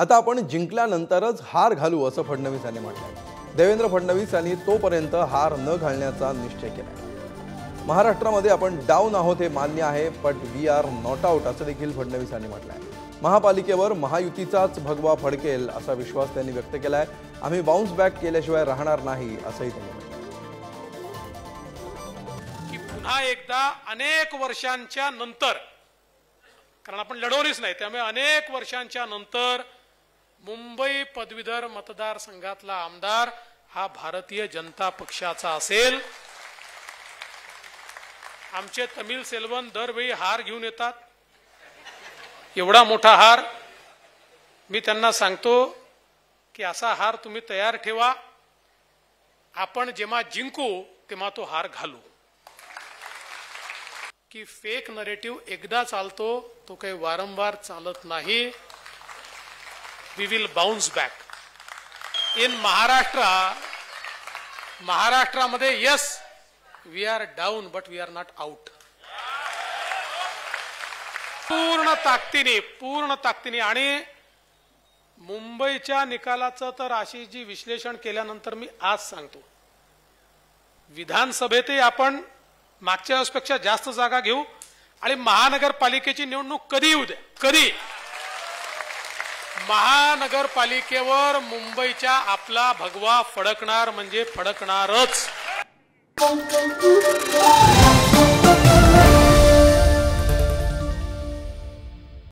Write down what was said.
आता आपण जिंकल्यानंतरच हार घालू असं फडणवीस यांनी म्हटलंय। देवेंद्र फडणवीस यांनी तोपर्यंत हार न घालण्याचा निश्चय केलाय। महाराष्ट्रामध्ये आपण डाऊन आहोत हे मान्य आहे, but we are not out असं देखील फडणवीस यांनी म्हटलंय। महापालिकेवर महायुतीचाच भगवा फडकेल असा विश्वास त्यांनी व्यक्त केलाय। आम्ही बाउन्स बॅक केल्याशिवाय राहणार नाही असंही त्यांनी म्हटलं की पुन्हा एकदा अनेक वर्षांच्या नंतर, कारण आपण लढवलीच नाही, त्यामुळे अनेक वर्षांच्या नंतर मुंबई पदवीधर मतदारसंघातला आमदार हा भारतीय जनता पक्षाचा असेल। आमचे तमिल सेल्वन दरवेळी हार घेऊन येतात, एवढा मोठा हार। मी त्यांना सांगतो की असा हार तुम्ही तयार ठेवा, आपण जेव्हा जिंकू तेव्हा तो हार घालू। की फेक नरेटिव्ह एकदा चालतो, तो काही वारंवार चालत नाही। We will bounce back in महाराष्ट्रामध्ये yes we are down but we are not out. पूर्ण ताकदीने आणि मुंबईच्या निकालाचं तर आशिषजी विश्लेषण केल्यानंतर मी आज सांगतो, विधानसभेतही आपण मागच्या वेळेसपेक्षा जास्त जागा घेऊ आणि महानगरपालिकेची निवडणूक कधी येऊ द्या, कधी महानगरपालिकेवर मुंबईच्या आपला भगवा फडकणार म्हणजे फडकणारच।